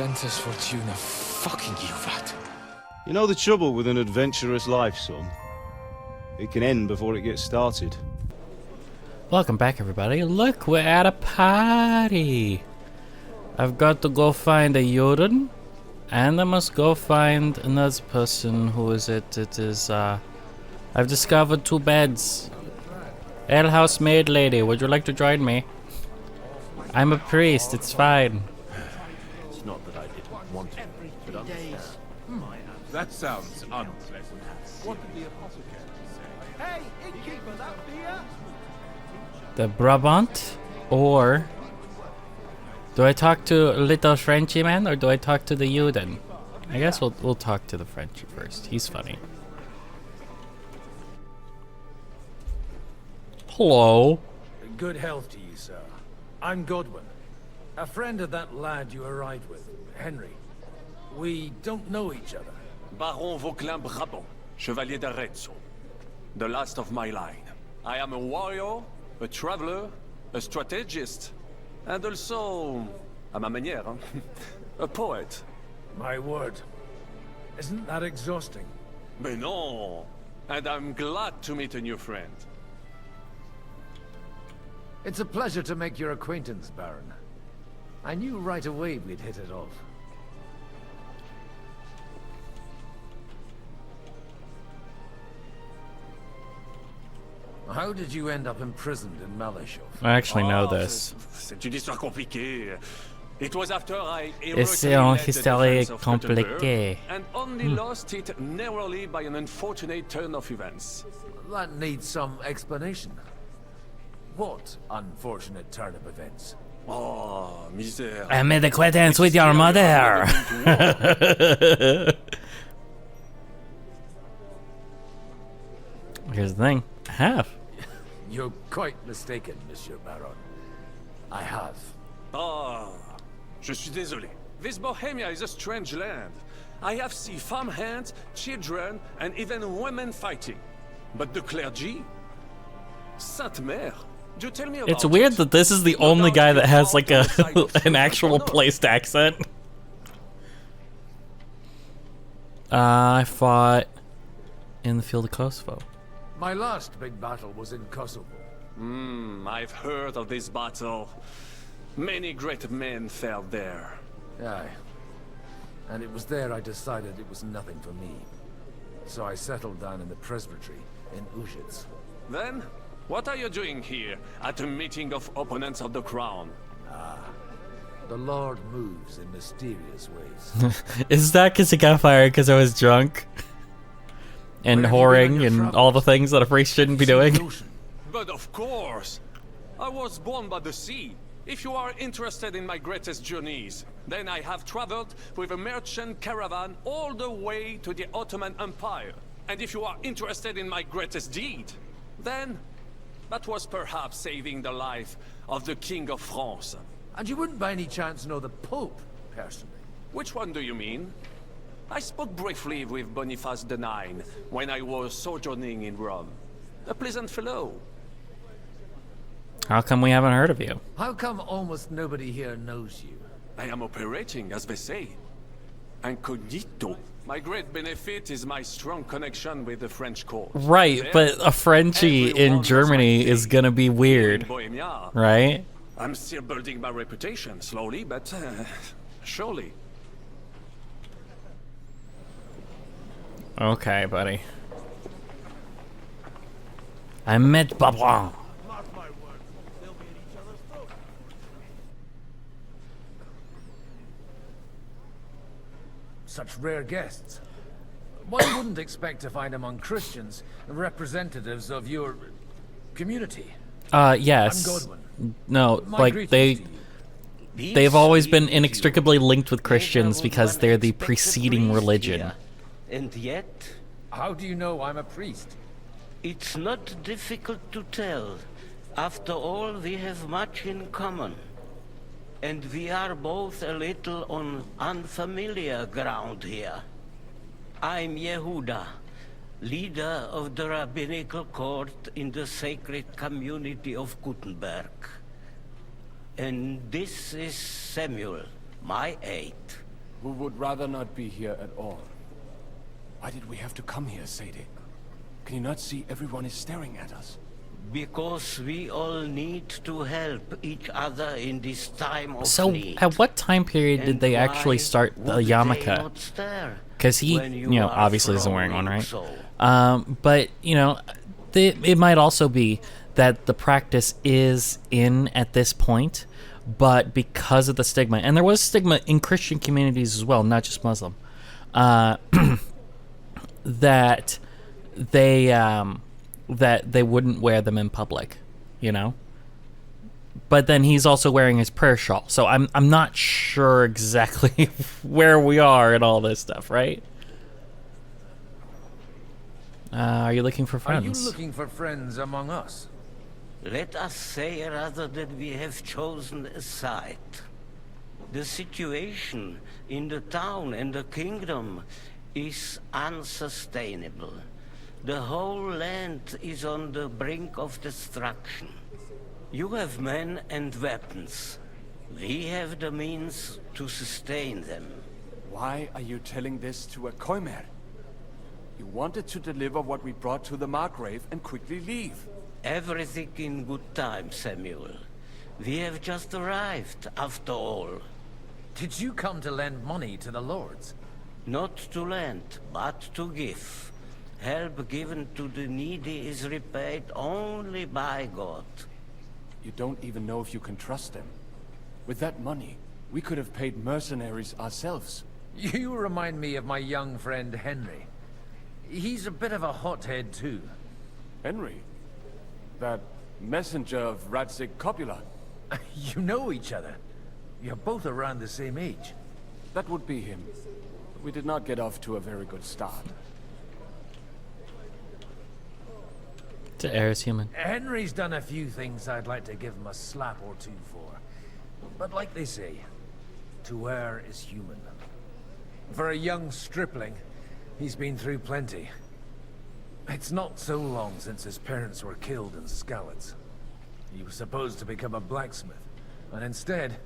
Gentis Fortuna fucking you, that. You know the trouble with an adventurous life, son? It can end before it gets started. Welcome back, everybody. Look, we're at a party. I've got to go find a Yoden, and I must go find another person. Who is it? It is, I've discovered 2 beds. Alehouse maid lady, would you like to join me? I'm a priest, it's fine. It's not that I didn't want to, but understand. That sounds unpleasant. What did the apothecary say? Hey, innkeeper, that beer? The Brabant, or do I talk to little Frenchy man, or do I talk to the Juden? I guess we'll talk to the Frenchy first. He's funny. Hello. Good health to you, sir. I'm Godwin, a friend of that lad you arrived with, Henry. We don't know each other. Baron Vauclin Brabant, Chevalier d'Arezzo. The last of my line. I am a warrior, a traveler, a strategist, and also, à ma manière, a poet. My word. Isn't that exhausting? Mais non! And I'm glad to meet a new friend. It's a pleasure to make your acquaintance, Baron. I knew right away we'd hit it off. How did you end up imprisoned in Malashov? I actually know this. C'est une histoire compliquée. It was after I It's heroically une led the histoire defense of compliquée. Gutenberg, and only lost it narrowly by an unfortunate turn of events. That needs some explanation. What unfortunate turn of events? Oh, misère. I made acquaintance with your mother. Here's the thing. I have. You're quite mistaken, Monsieur Baron. I have. Oh, je suis désolé. This Bohemia is a strange land. I have seen farmhands, children, and even women fighting. But the clergy? Sainte Mère? Do tell me about It's weird it. that this is the No only doubt guy you that has fought like on a the side of an truth actual and honor. placed accent. I fought in the field of Kosovo. My last big battle was in Kosovo. I've heard of this battle. Many great men fell there. Aye. And it was there I decided it was nothing for me. So I settled down in the presbytery in Ujits. Then, what are you doing here at a meeting of opponents of the crown? The Lord moves in mysterious ways. Is that because he got fired because I was drunk? And Where have you been on whoring your and travels? all the things that a priest shouldn't be doing? But of course! I was born by the sea. If you are interested in my greatest journeys, then I have traveled with a merchant caravan all the way to the Ottoman Empire. And if you are interested in my greatest deed, then that was perhaps saving the life of the King of France. And you wouldn't by any chance know the Pope, personally? Which one do you mean? I spoke briefly with Boniface IX when I was sojourning in Rome. A pleasant fellow. How come we haven't heard of you? How come almost nobody here knows you? I am operating, as they say. Incognito. My great benefit is my strong connection with the French court. Right, There, but a Frenchie everyone in knows Germany my is name. gonna be In weird, Bohemia, right? I'm still building my reputation, slowly, but surely. Okay, buddy. I met Babouin. Such rare guests. One wouldn't expect to find among Christians representatives of your community. Yes. I'm Godwin. No, My like greetings to you. they've always been inextricably linked with Christians because they're the preceding religion. And yet, How do you know I'm a priest? it's not difficult to tell. After all, we have much in common. And we are both a little on unfamiliar ground here. I'm Yehuda, leader of the rabbinical court in the sacred community of Gutenberg. And this is Samuel, my aide. who would rather not be here at all. Why did we have to come here, Sadie? Can you not see everyone is staring at us? Because we all need to help each other in this time of So, need. at what time period did And they why actually start the would they yarmulke? not stare Because he, when you know, are obviously isn't wearing one, frowning right? so? But, you know, it might also be that the practice is in at this point, but because of the stigma, and there was stigma in Christian communities as well, not just Muslim, that they wouldn't wear them in public, you know? But then he's also wearing his prayer shawl, so I'm not sure exactly where we are in all this stuff, right? Are you looking for friends? Are you looking for friends among us? Let us say rather that we have chosen a side. The situation in the town and the kingdom is unsustainable. The whole land is on the brink of destruction. You have men and weapons. We have the means to sustain them. Why are you telling this to a Koimer? You wanted to deliver what we brought to the Margrave and quickly leave. Everything in good time, Samuel. We have just arrived, after all. Did you come to lend money to the lords? Not to lend, but to give. Help given to the needy is repaid only by God. You don't even know if you can trust them. With that money, we could have paid mercenaries ourselves. You remind me of my young friend Henry. He's a bit of a hothead too. Henry? That messenger of Radzik Copula? You know each other. You're both around the same age. That would be him. We did not get off to a very good start. The air is human. Henry's done a few things I'd like to give him a slap or two for. But like they say, to err is human. For a young stripling, he's been through plenty. It's not so long since his parents were killed in Skalitz. He was supposed to become a blacksmith, and instead,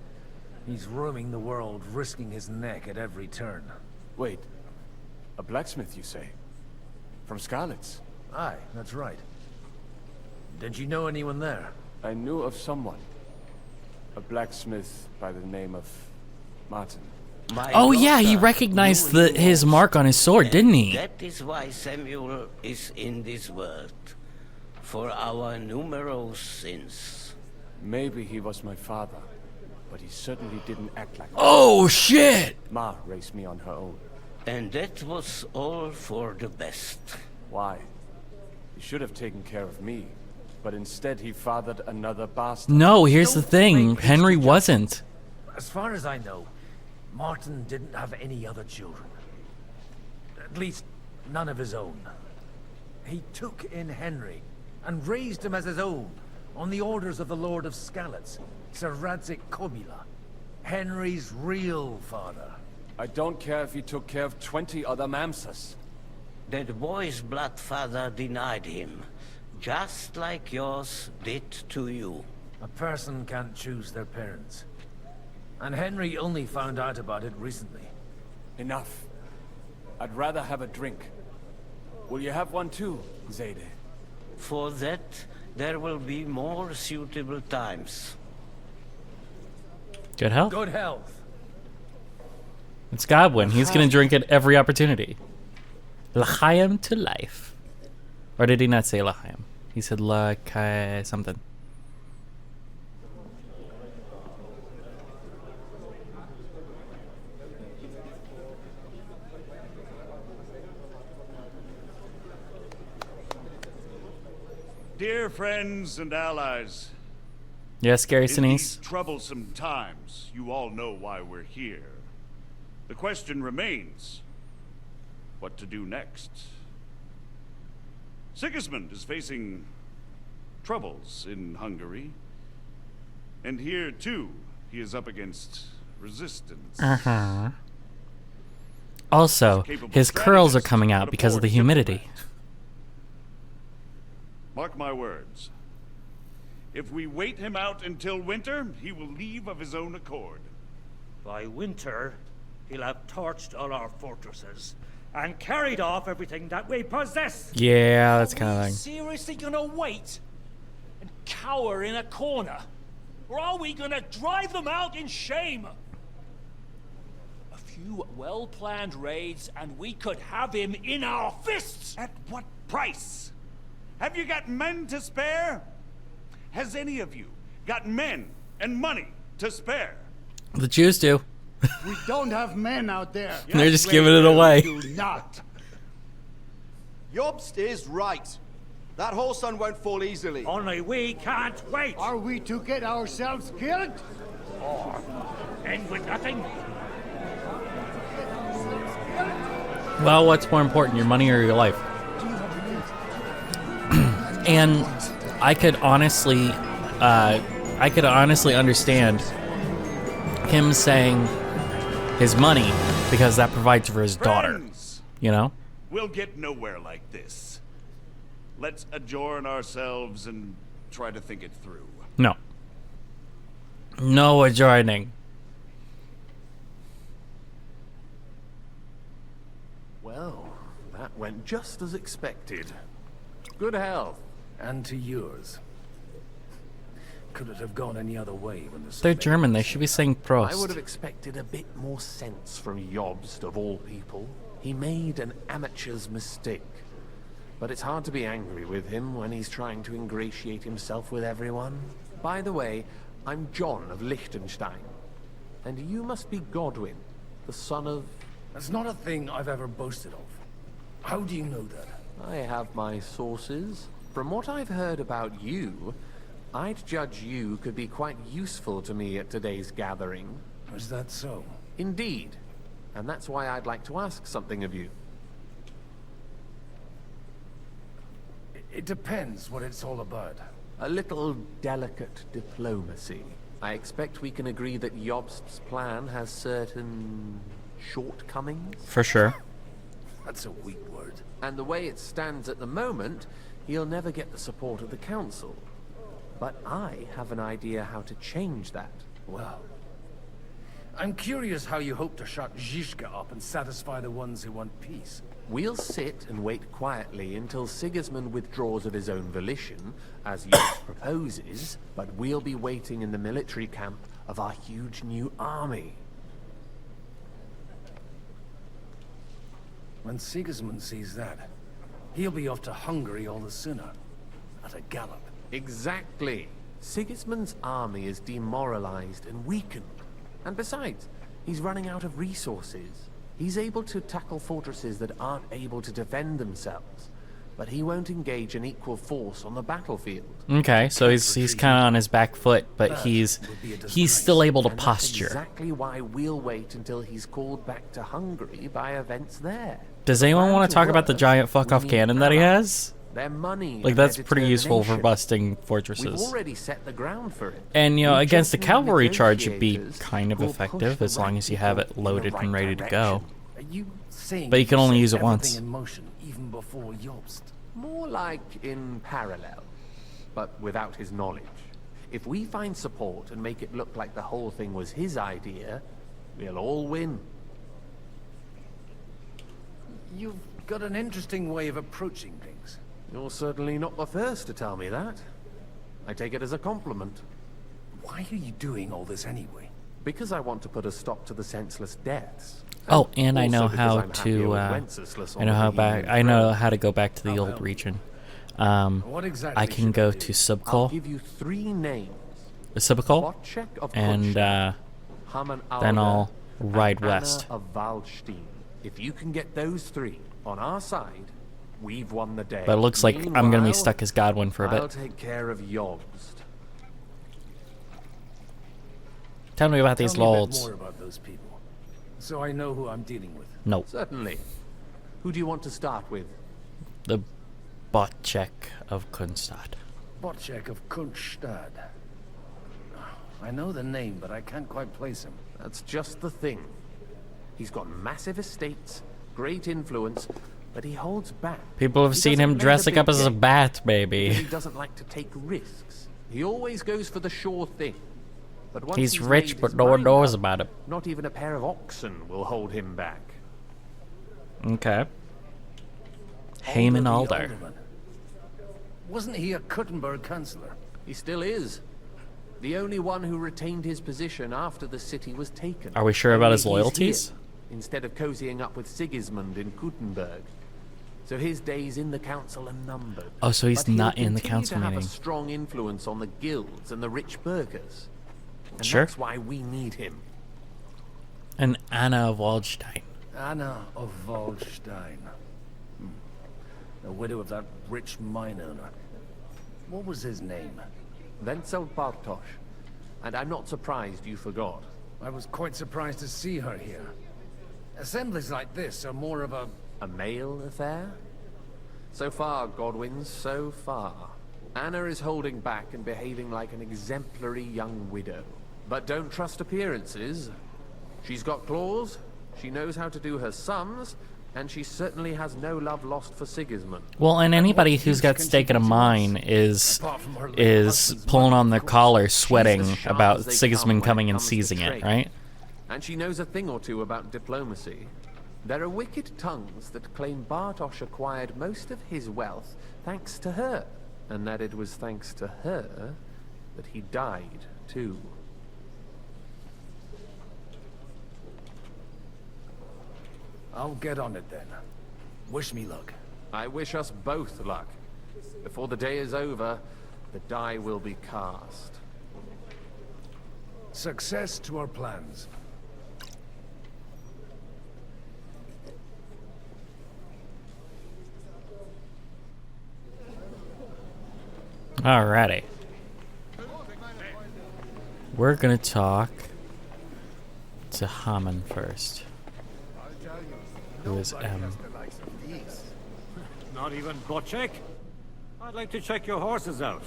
he's roaming the world, risking his neck at every turn. Wait, a blacksmith, you say? From Skalitz? Aye, that's right. Did you know anyone there? I knew of someone. A blacksmith by the name of Martin. My Oh yeah, he daughter recognized knew his most, mark on his sword, and didn't he? That is why Samuel is in this world. For our numerous sins. Maybe he was my father, but he certainly didn't act like Oh shit! Ma raised me on her own. And that was all for the best. Why? He should have taken care of me, but instead he fathered another bastard. No, here's the Don't thing. make Henry hasty wasn't. As far as I know, Martin didn't have any other children. At least, none of his own. He took in Henry, and raised him as his own, on the orders of the Lord of Skalitz, Sir Radzik Copula, Henry's real father. I don't care if he took care of 20 other Mamsas. That boy's blood father denied him, just like yours did to you. A person can't choose their parents. And Henry only found out about it recently. Enough. I'd rather have a drink. Will you have one too, Zayde? For that, there will be more suitable times. Good health. Good health. It's Godwin. He's gonna drink at every opportunity. L'chaim to life. Or did he not say l'chaim? He said l'chaim something. Dear friends and allies, Yes, Gary in these Sinise. troublesome times, you all know why we're here. The question remains, what to do next? Sigismund is facing troubles in Hungary. And here, too, he is up against resistance. Also, his curls are strategist coming out but a because of the poor humidity. diplomat. Mark my words. If we wait him out until winter, he will leave of his own accord. By winter, he'll have torched all our fortresses and carried off everything that we possess. Yeah, that's kind of Are we thing. seriously gonna wait and cower in a corner? Or are we gonna drive them out in shame? A few well-planned raids and we could have him in our fists! At what price? Have you got men to spare? Has any of you got men and money to spare? The Jews do. We don't have men out there. They're just giving it away. Do not. Jobst is right. That whole sun won't fall easily. Only we can't wait. Are we to get ourselves killed? Or end with nothing? Well, what's more important, your money or your life? And I could honestly understand him saying his money because that provides for his daughter. You know? We'll get nowhere like this. Let's adjourn ourselves and try to think it through. No. No adjourning. Well, that went just as expected. Good health. And to yours. Could it have gone any other way when the They're German. They should be saying Prost. I would have expected a bit more sense from Jobst, of all people. He made an amateur's mistake. But it's hard to be angry with him when he's trying to ingratiate himself with everyone. By the way, I'm John of Liechtenstein. And you must be Godwin, the son of... That's not a thing I've ever boasted of. How do you know that? I have my sources. From what I've heard about you, I'd judge you could be quite useful to me at today's gathering. Is that so? Indeed. And that's why I'd like to ask something of you. It depends what it's all about. A little delicate diplomacy. I expect we can agree that Jobst's plan has certain shortcomings. For sure. That's a weak word. And the way it stands at the moment, he'll never get the support of the council. But I have an idea how to change that. Well, I'm curious how you hope to shut Zizka up and satisfy the ones who want peace. We'll sit and wait quietly until Sigismund withdraws of his own volition, as Jobst proposes, but we'll be waiting in the military camp of our huge new army. When Sigismund sees that, he'll be off to Hungary all the sooner. At a gallop. Exactly. Sigismund's army is demoralized and weakened. And besides, he's running out of resources. He's able to tackle fortresses that aren't able to defend themselves. But he won't engage an equal force on the battlefield. Okay, so he's kind of on his back foot, but he's still able to posture. That's exactly why we'll wait until he's called back to Hungary by events there. Does anyone want to talk about the giant fuck-off cannon that he has? Their money, like, that's pretty useful for busting fortresses. We've already set the ground for it. And, you know, against a cavalry charge, it'd be kind of effective as long as you have it loaded and ready to go. But you can only use it once. In motion, even before Jobst. More like in parallel, but without his knowledge. If we find support and make it look like the whole thing was his idea, we'll all win. You've got an interesting way of approaching things. You're certainly not the first to tell me that. I take it as a compliment. Why are you doing all this anyway? Because I want to put a stop to the senseless deaths. Oh, and I know how to, I know how to go back to the old region. I can go to Subcol. I'll give you 3 names. Subcol, and then I'll ride west. Of Waldstein. If you can get those 3 on our side, we've won the day. But it looks like I'm gonna be stuck as Godwin for a bit. I'll take care of Jobst. Tell me about these lords. More about those people, so I know who I'm dealing with. No. Certainly. Who do you want to start with? The Botchek of Kunstad. Botchek of Kunstad. I know the name, but I can't quite place him. That's just the thing. He's got massive estates, great influence, but he holds back. People have seen him dressing up as a bat, baby. He doesn't like to take risks. He always goes for the sure thing. But once He's made rich, but his no one mind knows up, about it. Not even a pair of oxen will hold him back. Okay. Haman the Alder. Alderman. Wasn't he a Kuttenberg councillor? He still is. The only one who retained his position after the city was taken. Are we sure about Only his he's loyalties? here, instead of cozying up with Sigismund in Kuttenberg. So his days in the council are numbered. Oh, so he's But he'll not in the continue council to meeting. have a strong influence on the guilds and the rich burghers. And Sure. that's why we need him. And Anna of Waldstein. Anna of Waldstein. The widow of that rich mine owner. What was his name? Wenzel Bartosz. And I'm not surprised you forgot. I was quite surprised to see her here. Assemblies like this are more of a male affair? So far, Godwin, so far. Anna is holding back and behaving like an exemplary young widow. But don't trust appearances. She's got claws, she knows how to do her sums, and she certainly has no love lost for Sigismund. Well, and anybody who's got stake in a mine is pulling on their collar, sweating about Sigismund coming and seizing it, right? And she knows a thing or two about diplomacy. There are wicked tongues that claim Bartosz acquired most of his wealth thanks to her, and that it was thanks to her that he died, too. I'll get on it then. Wish me luck. I wish us both luck. Before the day is over, the die will be cast. Success to our plans. Alrighty. We're gonna talk to Haman first. Who is M? Not even Bocek? I'd like to check your horses out.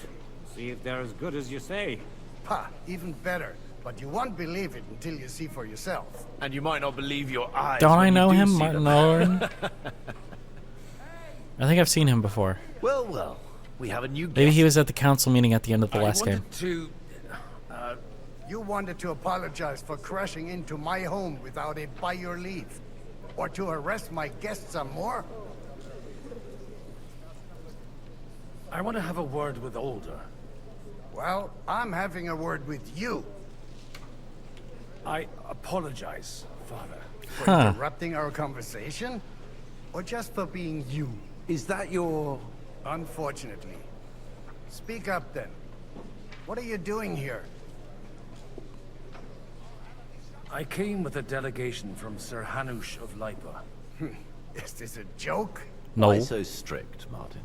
See if they're as good as you say. Ha, even better. But you won't believe it until you see for yourself. And you might not believe your eyes. Don't I when you know do him, see Martin them. Oren? I think I've seen him before. Well, well, we have a new guest. Maybe he was at the council meeting at the end of the last game. You wanted to apologize for crashing into my home without it by your leave. Or to arrest my guests some more? I want to have a word with Older. Well, I'm having a word with you. I apologize, Father. For interrupting our conversation? Or just for being you? Is that your... Unfortunately. Speak up then. What are you doing here? I came with a delegation from Sir Hanush of Lipa. Is this a joke? No. Why so strict, Martin?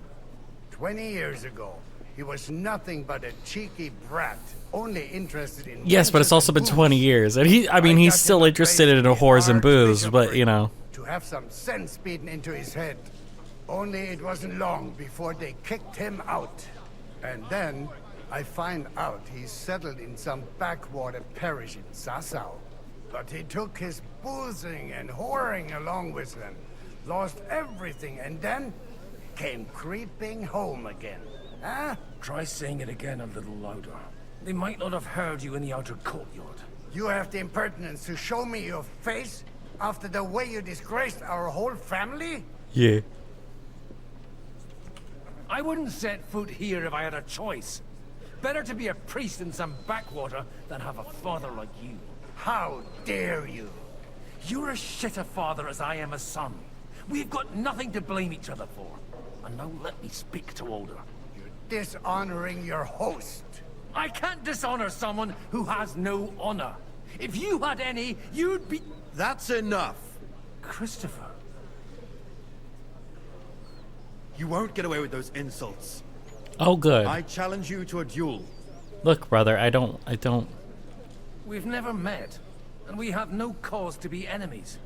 20 years ago, he was nothing but a cheeky brat, only interested in... Yes, but it's also been 20 years, and he's still interested in whores and booze, but you know. To have some sense beaten into his head. Only it wasn't long before they kicked him out. And then, I find out he's settled in some backwater parish in Sassau. But he took his boozing and whoring along with him, lost everything, and then came creeping home again. Huh? Try saying it again a little louder. They might not have heard you in the outer courtyard. You have the impertinence to show me your face after the way you disgraced our whole family? Yeah. I wouldn't set foot here if I had a choice. Better to be a priest in some backwater than have a father like you. How dare you? You're as shit a father as I am a son. We've got nothing to blame each other for. And now let me speak to Older. You're dishonoring your host. I can't dishonor someone who has no honor. If you had any, you'd be... That's enough. Christopher. You won't get away with those insults. Oh, good. I challenge you to a duel. Look, brother, I don't... We've never met, and we have no cause to be enemies.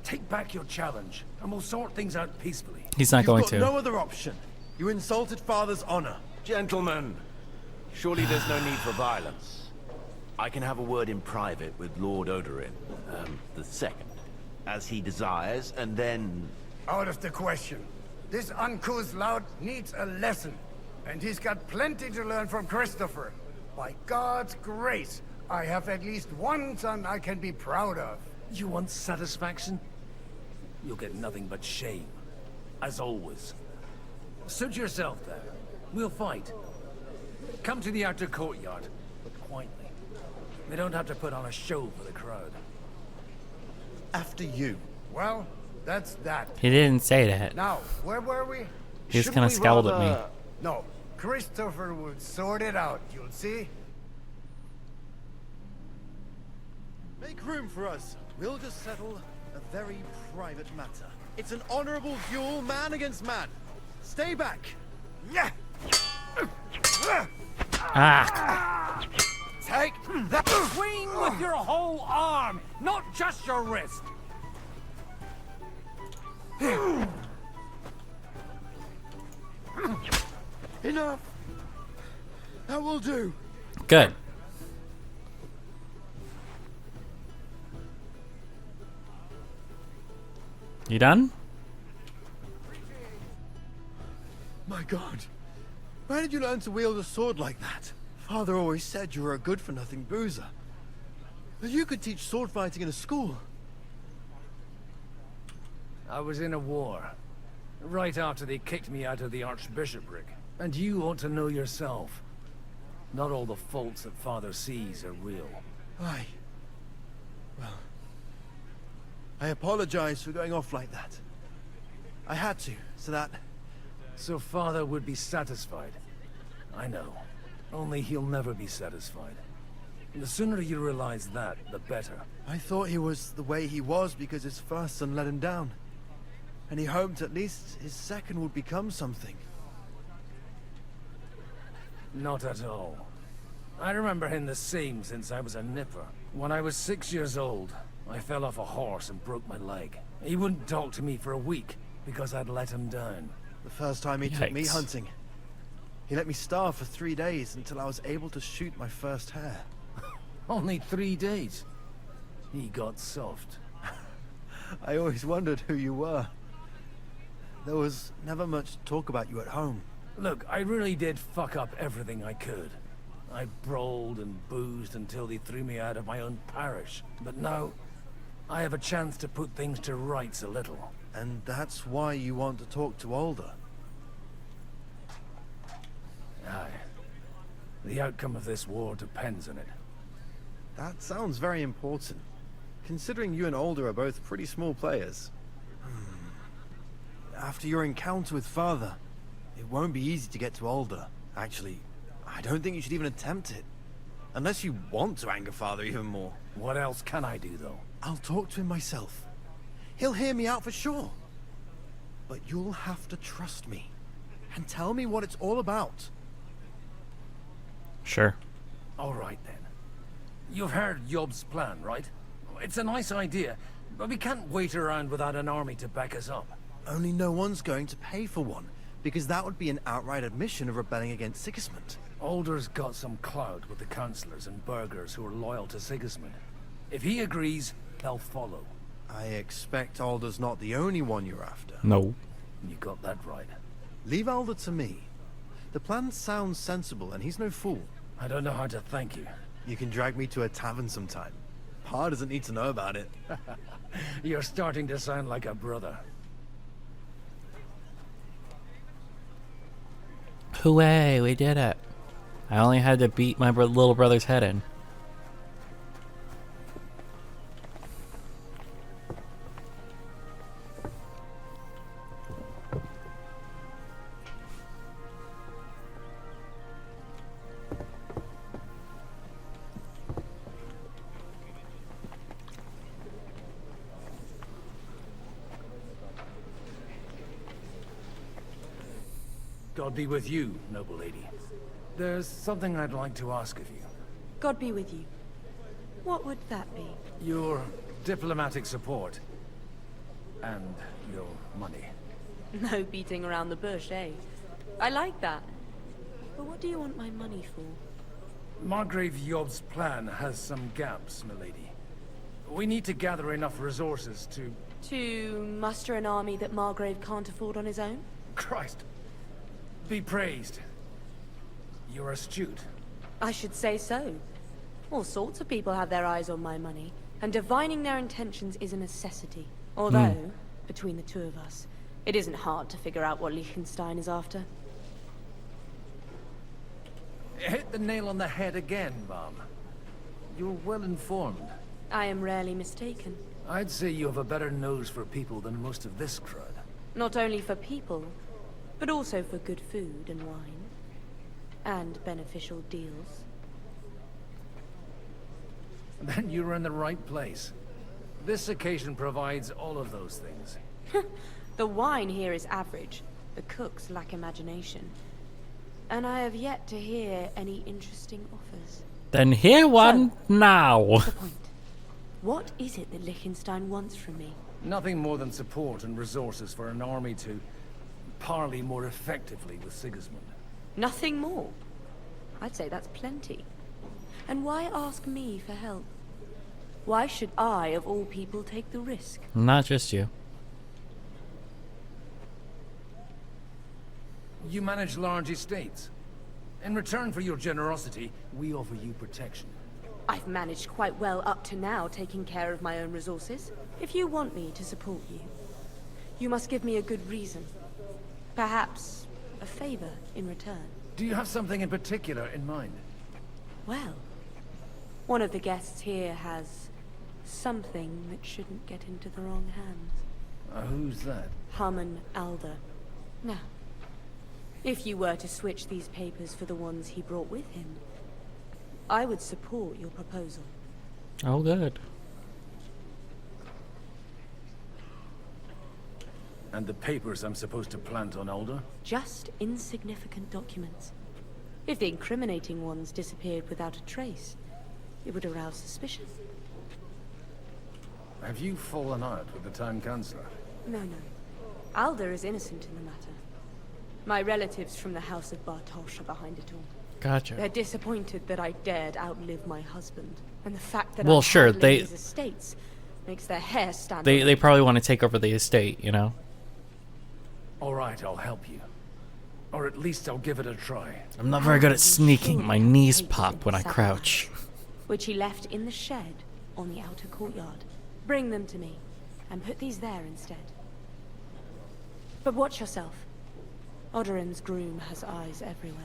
Take back your challenge, and we'll sort things out peacefully. He's not going to. You've got no other option. You insulted Father's honor. Gentlemen, surely there's no need for violence. I can have a word in private with Lord Odorin, the second, as he desires, and then... Out of the question. This uncouth lout needs a lesson, and he's got plenty to learn from Christopher. By God's grace, I have at least one son I can be proud of. You want satisfaction? You'll get nothing but shame. As always. Suit yourself there. We'll fight. Come to the outer courtyard, but quietly. They don't have to put on a show for the crowd. After you. Well, that's that. He didn't say that. Now, where were we? He just kind of scowled at me. No, Christopher would sort it out, you'll see. Make room for us. We'll just settle a very private matter. It's an honorable duel, man against man. Stay back. Yeah. Ah. Take that! Swing with your whole arm, not just your wrist! Enough. That will do. Good. You done? My God. Where did you learn to wield a sword like that? Father always said you were a good-for-nothing boozer. But you could teach sword fighting in a school. I was in a war. Right after they kicked me out of the archbishopric. And you ought to know yourself. Not all the faults that Father sees are real. Aye. Well, I apologize for going off like that. I had to, so that... So Father would be satisfied. I know. Only he'll never be satisfied. The sooner you realize that, the better. I thought he was the way he was because his first son let him down. And he hoped at least his second would become something. Not at all. I remember him the same since I was a nipper. When I was 6 years old, I fell off a horse and broke my leg. He wouldn't talk to me for a week because I'd let him down. The first time he took me hunting, he let me starve for 3 days until I was able to shoot my first hare. Only 3 days? He got soft. I always wondered who you were. There was never much talk about you at home. Look, I really did fuck up everything I could. I brawled and boozed until they threw me out of my own parish. But now, I have a chance to put things to rights a little. And that's why you want to talk to Alder? Aye. The outcome of this war depends on it. That sounds very important, considering you and Alder are both pretty small players. After your encounter with Father, it won't be easy to get to Alder. Actually, I don't think you should even attempt it. Unless you want to anger Father even more. What else can I do, though? I'll talk to him myself. He'll hear me out for sure. But you'll have to trust me. And tell me what it's all about. Sure. All right, then. You've heard Yob's plan, right? It's a nice idea, but we can't wait around without an army to back us up. Only no one's going to pay for one, because that would be an outright admission of rebelling against Sigismund. Alder's got some clout with the councillors and burghers who are loyal to Sigismund. If he agrees, they'll follow. I expect Alder's not the only one you're after. No. You got that right. Leave Alder to me. The plan sounds sensible, and he's no fool. I don't know how to thank you. You can drag me to a tavern sometime. Pa doesn't need to know about it. You're starting to sound like a brother. Hooray, we did it. I only had to beat my little brother's head in. God be with you, noble lady. There's something I'd like to ask of you. God be with you. What would that be? Your diplomatic support. And your money. No beating around the bush, eh? I like that. But what do you want my money for? Margrave Yob's plan has some gaps, milady. We need to gather enough resources to... To muster an army that Margrave can't afford on his own? Christ. Be praised. You're astute. I should say so. All sorts of people have their eyes on my money, and divining their intentions is a necessity. Although, between the two of us, it isn't hard to figure out what Liechtenstein is after. Hit the nail on the head again, Mom. You're well informed. I am rarely mistaken. I'd say you have a better nose for people than most of this crowd. Not only for people, but also for good food and wine. And beneficial deals. Then you're in the right place. This occasion provides all of those things. The wine here is average. The cooks lack imagination. And I have yet to hear any interesting offers. Then hear one now. The point. What is it that Liechtenstein wants from me? Nothing more than support and resources for an army to parley more effectively with Sigismund. Nothing more? I'd say that's plenty. And why ask me for help? Why should I, of all people, take the risk? Not just you. You manage large estates. In return for your generosity, we offer you protection. I've managed quite well up to now, taking care of my own resources. If you want me to support you, you must give me a good reason. Perhaps a favor in return. Do you have something in particular in mind? Well, one of the guests here has something that shouldn't get into the wrong hands. Who's that? Harman Alder. Now, if you were to switch these papers for the ones he brought with him, I would support your proposal. Oh, good. And the papers I'm supposed to plant on Alder? Just insignificant documents. If the incriminating ones disappeared without a trace, it would arouse suspicion. Have you fallen out with the town councillor? No. Alder is innocent in the matter. My relatives from the House of Bartosz are behind it all. Gotcha. They're disappointed that I dared outlive my husband, and the fact that well, I'm sure, handling his estates makes their hair stand. They probably want to take over the estate, you know. All right, I'll help you, or at least I'll give it a try. I'm not very good at sneaking. My knees pop when I crouch. Which he left in the shed on the outer courtyard. Bring them to me, and put these there instead. But watch yourself. Odorin's groom has eyes everywhere.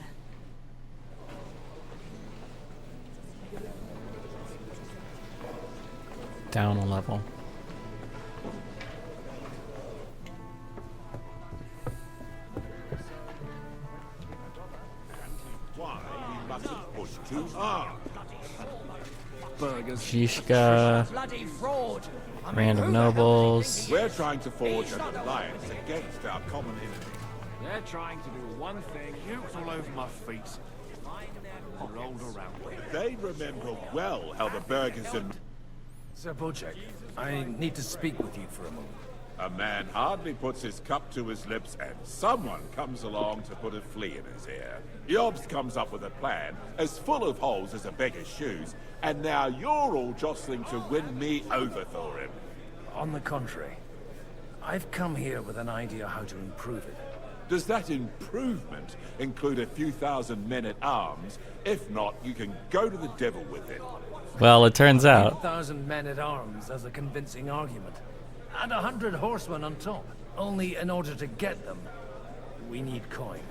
Down a level. Why we mustn't push too hard. Shishka. Bloody fraud! Random nobles. We're trying to forge an alliance against our common enemy. They're trying to do one thing. Nukes all over my feet. Rolled around. They remember well how the burghers and... Sir Bocek, I need to speak with you for a moment. A man hardly puts his cup to his lips and someone comes along to put a flea in his ear. Jobst comes up with a plan as full of holes as a beggar's shoes, and now you're all jostling to win me over for him. On the contrary, I've come here with an idea how to improve it. Does that improvement include a few thousand men-at-arms? If not, you can go to the devil with it. Well, it turns out 1,000 men-at-arms as a convincing argument. And 100 horsemen on top. Only in order to get them, we need coin.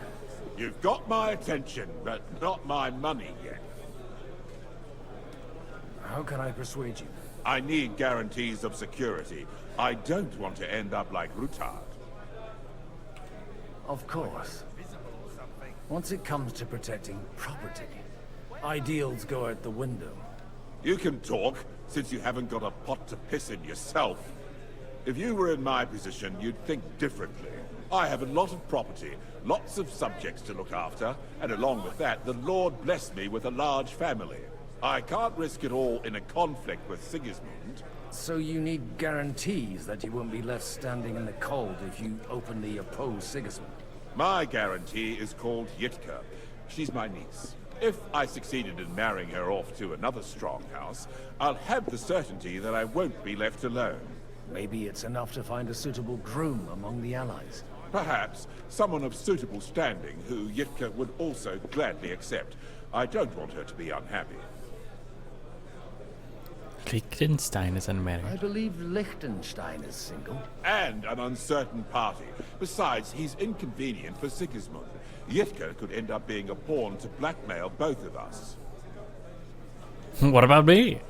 You've got my attention, but not my money yet. How can I persuade you? I need guarantees of security. I don't want to end up like Rutard. Of course. Once it comes to protecting property, ideals go out the window. You can talk, since you haven't got a pot to piss in yourself. If you were in my position, you'd think differently. I have a lot of property, lots of subjects to look after, and along with that, the Lord blessed me with a large family. I can't risk it all in a conflict with Sigismund. So you need guarantees that you won't be left standing in the cold if you openly oppose Sigismund? My guarantee is called Yitka. She's my niece. If I succeeded in marrying her off to another strong house, I'll have the certainty that I won't be left alone. Maybe it's enough to find a suitable groom among the allies. Perhaps someone of suitable standing who Yitka would also gladly accept. I don't want her to be unhappy. Liechtenstein is unmarried. I believe Liechtenstein is single. And an uncertain party. Besides, he's inconvenient for Sigismund. Yitka could end up being a pawn to blackmail both of us. What about me?